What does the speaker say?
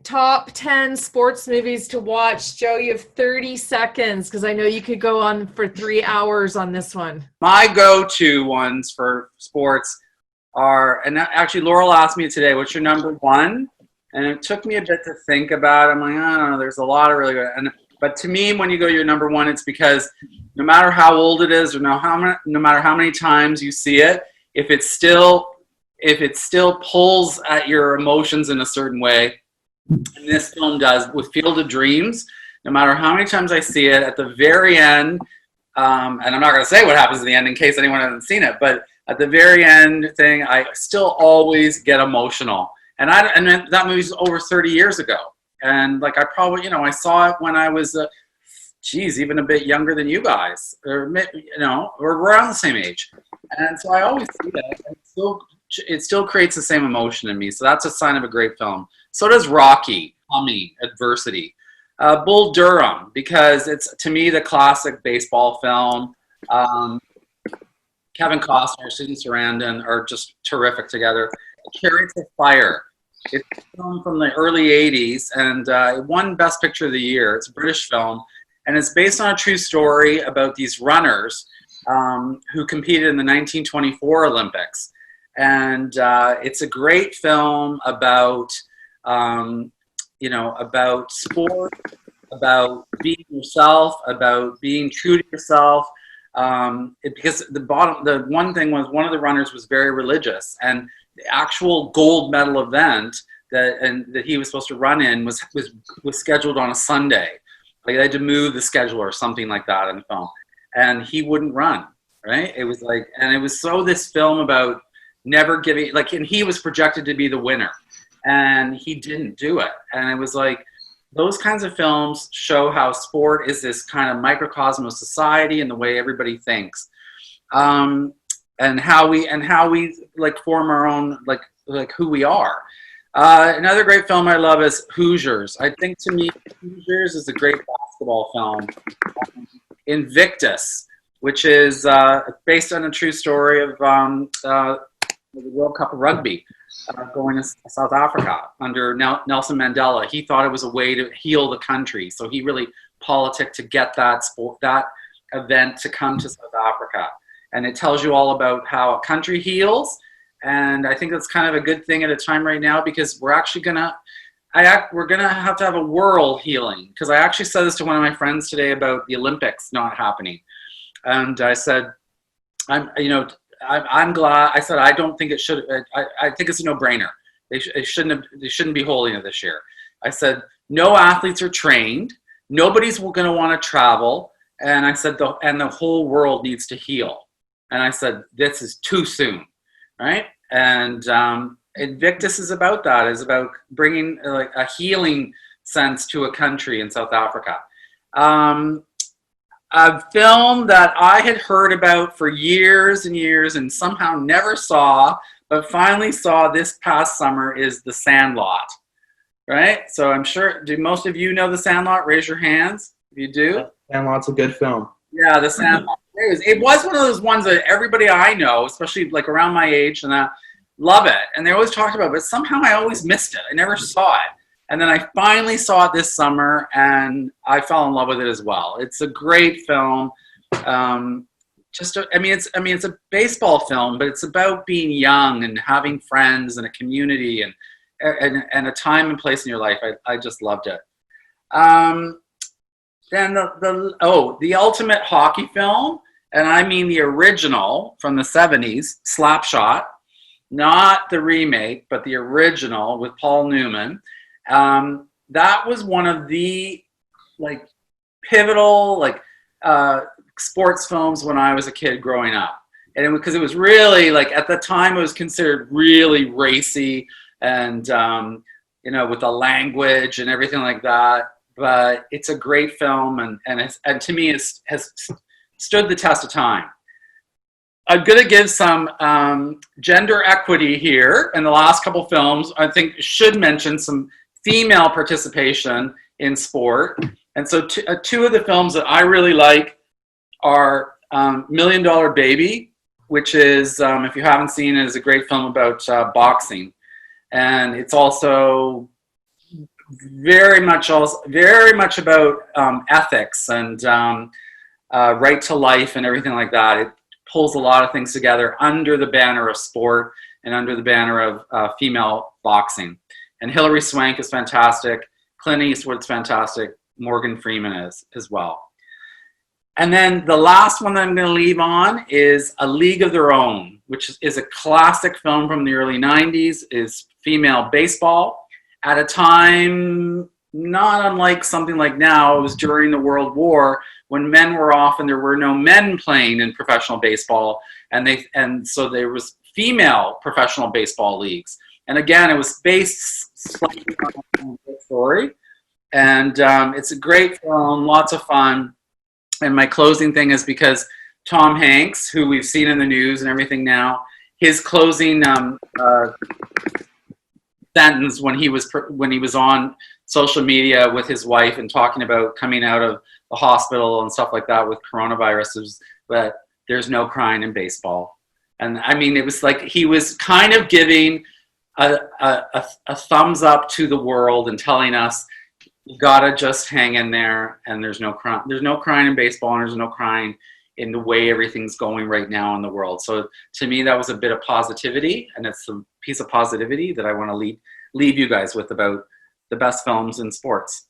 top 10 sports movies to watch. Joe, you have 30 seconds because I know you could go on for 3 hours on this one. My go-to ones for sports are, and actually Laurel asked me today, what's your number one? And it took me a bit to think about it. I'm like, I don't know, there's a lot of really good. But to me, when you go your number one, it's because no matter how old it is or no matter how many times you see it, if it still pulls at your emotions in a certain way, and this film does with Field of Dreams, no matter how many times I see it, at the very end, and I'm not going to say what happens at the end in case anyone hasn't seen it, but at the very end thing, I still always get emotional. And that movie's over 30 years ago. And like I probably, I saw it when I was, even a bit younger than you guys, or we're around the same age. And so I always see that. And it still creates the same emotion in me. So that's a sign of a great film. So does Rocky, Tommy, Adversity. Bull Durham, because it's, to me, the classic baseball film. Kevin Costner, Susan Sarandon are just terrific together. Chariots of Fire. It's a film from the early 80s, and it won Best Picture of the Year. It's a British film, and it's based on a true story about these runners who competed in the 1924 Olympics. And it's a great film about, about sport, about being yourself, about being true to yourself. Because the one thing was one of the runners was very religious, and the actual gold medal event that he was supposed to run in was scheduled on a Sunday. Like they had to move the schedule or something like that in the film, and he wouldn't run. Right? It was like, and it was this film about never giving, and he was projected to be the winner, and he didn't do it. And it was like, those kinds of films show how sport is this kind of microcosm of society and the way everybody thinks, and how we form our own who we are. Another great film I love is Hoosiers. I think to me, Hoosiers is a great basketball film. Invictus, which is based on a true story of the World Cup of Rugby. Going to South Africa under Nelson Mandela. He thought it was a way to heal the country, so he really politicked to get that event to come to South Africa. And it tells you all about how a country heals, and I think that's kind of a good thing at a time right now, because we're actually gonna have to have a world healing. Because I actually said this to one of my friends today about the Olympics not happening, and I said, I'm glad. I said I don't think it should. I think it's a no-brainer. They shouldn't be holding it this year. I said no athletes are trained. Nobody's going to want to travel. And I said the whole world needs to heal. And I said this is too soon, right? And Invictus is about that. Is about bringing a healing sense to a country in South Africa. A film that I had heard about for years and years and somehow never saw, but finally saw this past summer is The Sandlot, right? So I'm sure, do most of you know The Sandlot? Raise your hands if you do. Sandlot's a good film. Yeah, The Sandlot. It was one of those ones that everybody I know, especially around my age, and love it. And they always talked about it, but somehow I always missed it. I never saw it. And then I finally saw it this summer, and I fell in love with it as well. It's a great film. It's a baseball film, but it's about being young and having friends and a community and a time and place in your life. I just loved it. Then the ultimate hockey film, and I mean the original from the 70s, Slapshot, not the remake, but the original with Paul Newman. That was one of the pivotal sports films when I was a kid growing up, and because it was really at the time it was considered really racy and with the language and everything like that. But it's a great film, and to me has stood the test of time. I'm going to give some gender equity here in the last couple films. I think should mention some female participation in sport. And so two of the films that I really like are $1 Million Baby, which is, if you haven't seen it, is a great film about boxing. And it's also very much about ethics and right to life and everything like that. It pulls a lot of things together under the banner of sport and under the banner of female boxing. And Hilary Swank is fantastic. Clint Eastwood's fantastic. Morgan Freeman is as well. And then the last one that I'm going to leave on is A League of Their Own, which is a classic film from the early 90s, is female baseball. At a time not unlike something like now, it was during the World War when men were off and there were no men playing in professional baseball, and so there was female professional baseball leagues. And again, it was based slightly on the story, and it's a great film, lots of fun. And my closing thing is because Tom Hanks, who we've seen in the news and everything now, his closing sentence when he was on social media with his wife and talking about coming out of the hospital and stuff like that with coronavirus was that there's no crying in baseball. And I mean, it was like he was kind of giving a thumbs up to the world and telling us, you gotta just hang in there, and there's no crying in baseball, and there's no crying in the way everything's going right now in the world. So to me, that was a bit of positivity, and it's a piece of positivity that I want to leave you guys with about the best films in sports.